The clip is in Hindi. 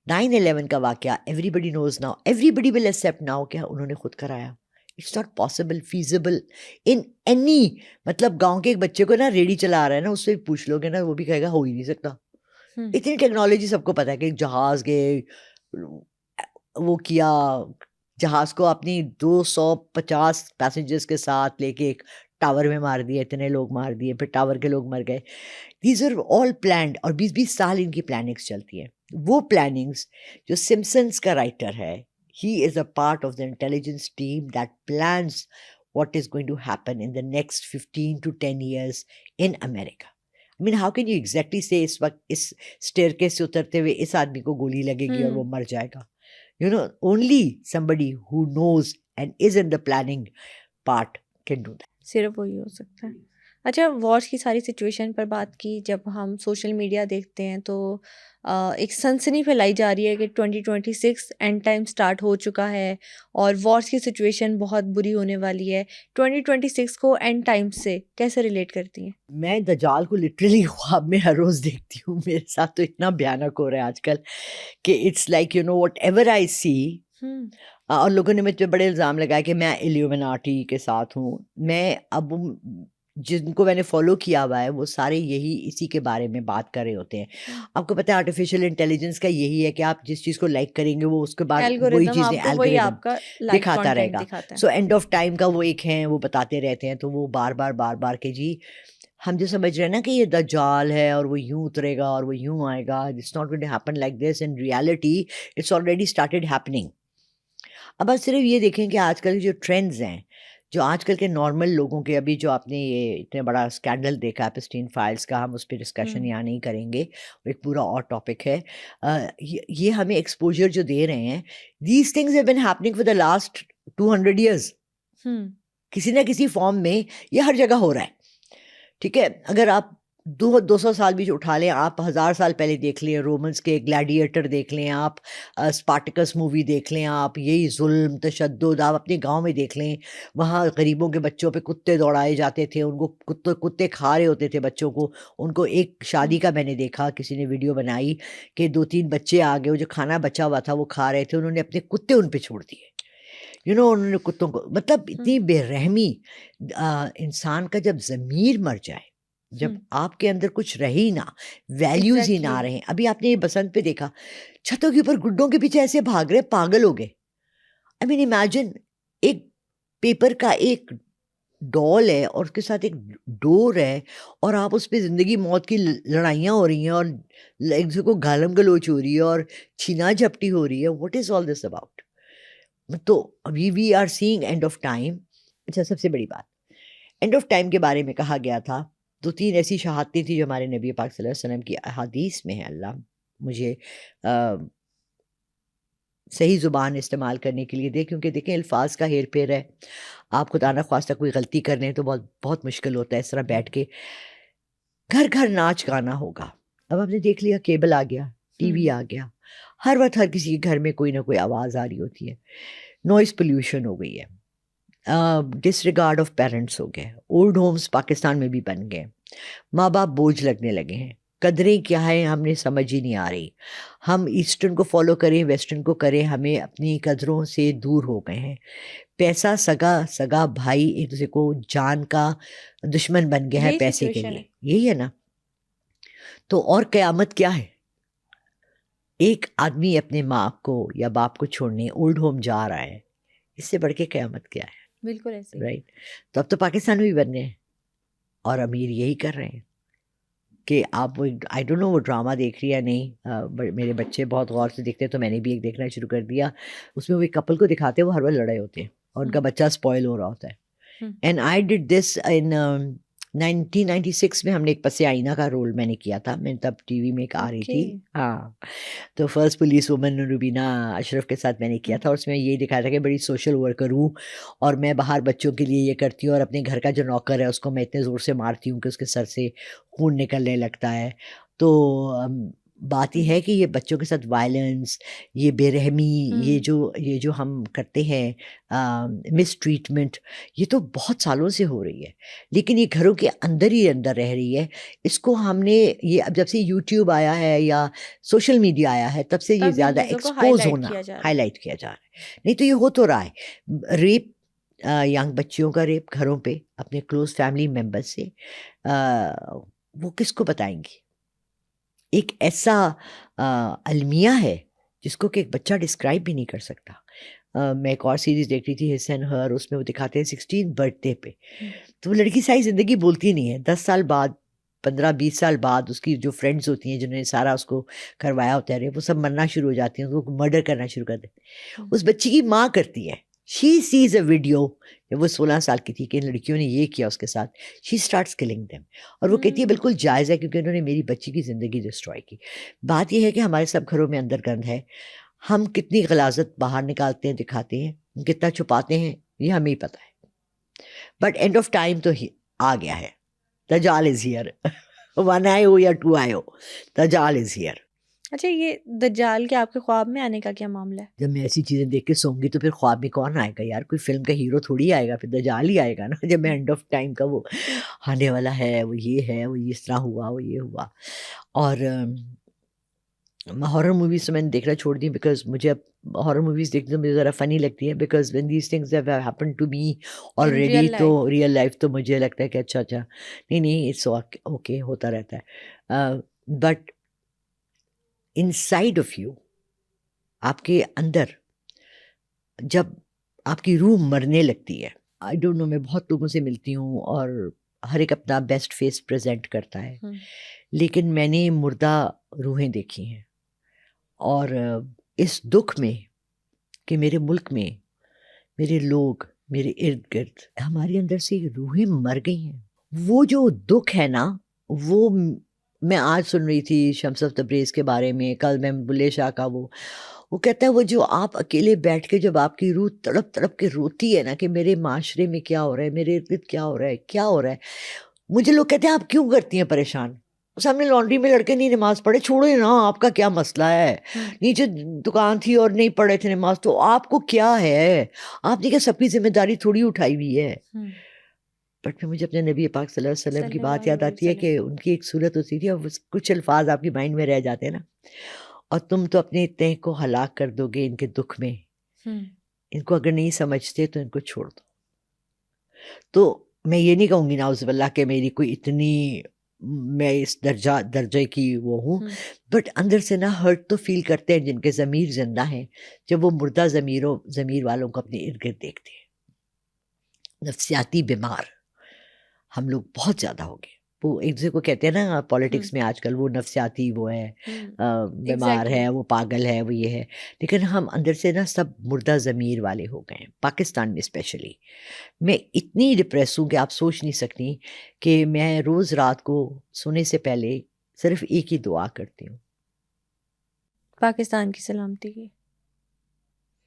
9/11 का वाक़या everybody knows now, everybody will accept now क्या उन्होंने खुद कराया। It's not possible, feasible in any, मतलब गाँव के एक बच्चे को ना रेहड़ी चला रहा है ना, उससे पूछ लोगे ना, वो भी कहेगा हो ही नहीं सकता। हुँ। इतनी टेक्नोलॉजी सबको पता है कि जहाज़ गए, वो किया, जहाज़ को अपनी 250 पैसेंजर्स के साथ लेके एक टावर में मार दिया, इतने लोग मार दिए, फिर टावर के लोग मर गए। दीज़ आर ऑल प्लान्ड, और 20-20 साल इनकी प्लानिंग्स चलती हैं। वो प्लानिंग्स जो सिम्पसन्स का राइटर है, he is a part of the intelligence team that plans what is going to happen in the next 15 to 10 years in America. I mean how can you exactly say इस वक़्त इस स्टेयरकेस से उतरते हुए इस आदमी को गोली लगेगी और वो हुँ। मर जाएगा? You know, only somebody who knows and is in the planning part can do that. सिर्फ़ वही हो सकता है। अच्छा, वॉर्स की सारी सिचुएशन पर बात की, जब हम सोशल मीडिया देखते हैं तो एक सनसनी फैलाई जा रही है कि 2026 एंड टाइम स्टार्ट हो चुका है और वॉर्स की सिचुएशन बहुत बुरी होने वाली है। 2026 को एंड टाइम से कैसे रिलेट करती हैं? मैं दज्जाल को लिटरली ख्वाब में हर रोज़ देखती हूँ। मेरे साथ तो इतना भयानक हो रहा है आजकल कि इट्स लाइक व्हाटएवर आई सी। हुँ। और लोगों ने मुझ पे बड़े इल्ज़ाम लगाए कि मैं इल्यूमिनाटी के साथ हूँ। मैं अब जिनको मैंने फ़ॉलो किया हुआ है, वो सारे यही इसी के बारे में बात कर रहे होते हैं। हुँ। आपको पता है आर्टिफ़िशियल इंटेलिजेंस का यही है कि आप जिस चीज़ को लाइक करेंगे, वो उसके बाद वही एल्गोरिदम चीज़ें आपको वही एल्गोरिदम आपका लाइक दिखाता कंटेंट रहेगा। दिखाता है। सो एंड ऑफ टाइम का वो एक है, वो बताते रहते हैं, तो वो बार-बार, बार-बार के जी, हम जो समझ रहे हैं ना कि ये दज्जाल है और वो यूँ उतरेगा और वो यूँ आएगा, it's not going to happen like this. In reality it's already started happening. अब आप सिर्फ ये देखें कि आजकल के जो ट्रेंड्स हैं, जो आजकल के नॉर्मल लोगों के, अभी जो आपने ये इतने बड़ा स्कैंडल देखा एप्स्टीन फाइल्स का, हम उस पे डिस्कशन हुँ। यहाँ नहीं करेंगे, वो एक पूरा और टॉपिक है। ये हमें एक्सपोज़र जो दे रहे हैं, these things have been happening for the last 200 years. हुँ। किसी न किसी फ़ॉर्म में ये हर जगह हो रहा है। ठीक है? अगर आप 200 साल भी जो उठा लें, आप 1000 साल पहले देख लें, रोमन्स के ग्लैडिएटर देख लें आप, स्पार्टकस मूवी देख लें आप, यही ज़ुल्म, तशद्दुद आप अपने गाँव में देख लें। वहाँ गरीबों के बच्चों पे कुत्ते दौड़ाए जाते थे, उनको कुत्ते कुत्ते खा रहे होते थे बच्चों को। उनको एक शादी हुँ। का मैंने देखा, किसी ने वीडियो बनाई कि 2-3 बच्चे आ गए, वो जो खाना बचा हुआ था वो खा रहे थे, उन्होंने अपने कुत्ते उन पे छोड़ दिए। उन्होंने कुत्तों को, मतलब हुँ। इतनी बेरहमी। इंसान का जब ज़मीर मर जाए, जब हुँ। आपके अंदर कुछ रहे ही ना, वैल्यूज़ ही एग्ज़ैक्टली। ना रहें। अभी आपने ये बसंत पे देखा, छतों के ऊपर गुड्डों के पीछे ऐसे भाग रहे, पागल हो गए। आई मीन इमेजिन, एक पेपर का एक डॉल है और उसके साथ एक डोर है, और आप उस पे ज़िंदगी मौत की ल लड़ाइयाँ हो रही हैं, और एक दूसरे को गालम-गलोच हो रही है और छीना-झपटी हो रही है। What is all this about? तो अभी we are seeing end of time. अच्छा, सबसे बड़ी बात, एंड ऑफ टाइम के बारे में कहा गया था, 2-3 ऐसी शहादतें थी जो हमारे नबी पाक सल्लल्लाहु अलैहि वसल्लम की अहादीस में है। अल्लाह मुझे अ, सही ज़ुबान इस्तेमाल करने के लिए दे, क्योंकि देखें अल्फाज का हेर-फेर है। आप खुदा ना ख़्वास्ता कोई गलती कर लें तो बहुत बहुत मुश्किल होता है इस तरह बैठ के। घर-घर नाच-गाना होगा। अब आपने देख लिया, केबल आ गया, टीवी हुँ। आ गया, हर वक़्त हर किसी के घर में कोई ना कोई आवाज़ आ रही होती है। नॉइज़ पॉल्यूशन हो गई है। डिसरिगार्ड ऑफ पेरेंट्स हो गए, ओल्ड होम्स पाकिस्तान में भी बन गए, माँ बाप बोझ लगने लगे हैं, कदरें क्या है हमें समझ ही नहीं आ रही। हम ईस्टर्न को फॉलो करें, वेस्टर्न को करें, हमें अपनी कदरों से दूर हो गए हैं। पैसा सगा सगा भाई एक दूसरे को जान का दुश्मन बन गया है यही पैसे के सिचुएशन लिए, है। यही है ना? तो और क़यामत क्या है? एक आदमी अपने माँ को या बाप को छोड़ने ओल्ड होम जा रहा है, इससे बढ़ के क़यामत क्या है? बिल्कुल ऐसे ही है। राइट? तो अब तो पाकिस्तान में भी बन रहे हैं, और अमीर यही कर रहे हैं कि आप वो, आई डोंट नो वो ड्रामा देख रही है या नहीं। मेरे बच्चे बहुत गौर से देखते हैं, तो मैंने भी एक देखना शुरू कर दिया। उसमें वो एक कपल को दिखाते हैं, वो हर बार लड़ाई होते हैं और हुँ। उनका बच्चा स्पॉइल हो रहा होता है। हुँ। And I did this in 1996 में, हमने एक पसे आईना का रोल मैंने किया था। मैं तब टीवी में एक आ रही ओके। थी। हाँ, तो first police woman Rubina Ashraf के साथ मैंने किया हुँ। था, और उसमें ये दिखाया था कि बड़ी सोशल वर्कर हूँ, और मैं बाहर बच्चों के लिए ये करती हूँ, और अपने घर का जो नौकर है उसको मैं इतने ज़ोर से मारती हूँ कि उसके सर से खून निकलने लगता है। तो बात ये है कि ये बच्चों के साथ वायलेंस, ये बेरहमी, ये हम्म ये जो हम करते हैं मिस ट्रीटमेंट, ये तो बहुत सालों से हो रही है, लेकिन ये घरों के अंदर ही अंदर रह रही है। इसको हमने, ये अब जब से यूट्यूब आया है या सोशल मीडिया आया है, तब से ये तब इन ज़्यादा चीज़ों को एक्सपोज हाईलाइट होना, किया जा रहा है। हाईलाइट किया जा रहा है। नहीं तो ये हो तो रहा है, रेप, यंग बच्चियों का रेप घरों पे अपने क्लोज फैमिली मेंबर्स से, वो किसको बताएंगी? एक ऐसा अलमिया है जिसको कि एक बच्चा डिस्क्राइब भी नहीं कर सकता। मैं एक और सीरीज़ देख रही थी, हिस एंड हर, उसमें वो दिखाते हैं 16 बर्थडे पे, तो वो लड़की सारी ज़िंदगी बोलती नहीं है, 10 साल बाद, 15-20 साल बाद उसकी जो फ्रेंड्स होती हैं जिन्होंने सारा उसको करवाया होता है रेप, वो सब मरना शुरू हो जाती हैं, उसको मर्डर करना शुरू कर देते हैं। उस बच्ची की माँ करती है, शी सीज़ अ वीडियो, जब वो 16 साल की थी कि इन लड़कियों ने ये किया उसके साथ, शी स्टार्ट्स किलिंग देम, और वो कहती है बिल्कुल जायज़ है क्योंकि उन्होंने मेरी बच्ची की ज़िंदगी डिस्ट्रॉय की। बात ये है कि हमारे सब घरों में अंदर गंद है, हम कितनी गलाज़त बाहर निकालते हैं, दिखाते हैं, कितना छुपाते हैं, ये हमें ही पता है। बट एंड ऑफ टाइम तो आ गया है, दज्जाल इज़ हियर। 1 आए हो या 2 आए हो, दज्जाल इज़ हियर। अच्छा, ये दज्जाल के आपके ख्वाब में आने का क्या मामला है? जब मैं ऐसी चीज़ें देख के सोऊँगी तो फिर ख्वाब में कौन आएगा यार? कोई फ़िल्म का हीरो थोड़ी आएगा, फिर दज्जाल ही आएगा ना। जब मैं एंड ऑफ टाइम का वो आने वाला है, वो ये है, वो इस तरह हुआ, वो ये हुआ। और हॉरर मूवीज़ तो मैंने देखना छोड़ दी, बिकॉज़ मुझे अब हॉरर मूवीज़ देखना तो मुझे ज़रा फ़नी लगती है, because when these things have happened to me in already, real तो लाइफ? रियल लाइफ़ तो मुझे लगता है कि अच्छा, अच्छा, नहीं, नहीं, इट्स ओके, होता रहता है। बट इनसाइड ऑफ यू, आपके अंदर जब आपकी रूह मरने लगती है, आई डोंट नो, मैं बहुत लोगों से मिलती हूँ और हर एक अपना बेस्ट फेस प्रेज़ेंट करता है, लेकिन मैंने मुर्दा रूहें देखी हैं, और इस दुःख में कि मेरे मुल्क में, मेरे लोग, मेरे इर्द-गिर्द, हमारे अंदर से रूहें मर गई हैं। वो जो दुःख है ना, वो मैं आज सुन रही थी शम्स तबरेज़ के बारे में, कल मैं बुल्ले शाह का वो कहता है, वो जो आप अकेले बैठ के जब आपकी रूह तड़प-तड़प के रोती है ना कि मेरे माशरे में क्या हो रहा है, मेरे इर्द-गिर्द क्या हो रहा है, क्या हो रहा है? मुझे लोग कहते हैं, आप क्यों करती हैं परेशान? सामने लॉन्ड्री में लड़के नहीं नमाज़ पढ़े, छोड़ो ना, आपका क्या मसला है? नीचे दुकान थी और नहीं पढ़े थे नमाज़, तो आपको क्या है? आपने क्या सबकी ज़िम्मेदारी थोड़ी उठाई हुई है? बट फिर मुझे अपने नबी पाक सल्लल्लाहु अलैहि वसल्लम की बात याद सल्लल्लाहु अलैहि आती है वसल्लम। कि उनकी एक सूरत होती थी, और कुछ अल्फाज आपकी माइंड में रह जाते हैं ना, और तुम तो अपने इत्ते को हलाक कर दोगे इनके दुख में, इनको अगर नहीं समझते तो इनको छोड़ दो। तो मैं ये नहीं कहूँगी नाउज़ुबिल्लाह कि मेरी कोई इतनी, मैं इस दर्जे की वो हूँ, बट अंदर से ना हर्ट तो फ़ील करते हैं जिनके ज़मीर ज़िंदा हैं, जब वो मुर्दा ज़मीर वालों को अपने इर्द-गिर्द देखते हैं। नफ्सियाती बीमार हम लोग बहुत ज़्यादा हो गए। वो एक दूसरे को कहते हैं ना पॉलिटिक्स में आजकल, वो नफ्सियाती वो है, बीमार एग्जैक्टली। है, वो पागल है, वो ये है। लेकिन हम अंदर से ना सब मुर्दा ज़मीर वाले हो गए हैं, पाकिस्तान में स्पेशली। मैं इतनी डिप्रेस हूँ कि आप सोच नहीं सकती कि मैं रोज़ रात को सोने से पहले सिर्फ़ एक ही दुआ करती हूँ। पाकिस्तान की सलामती की।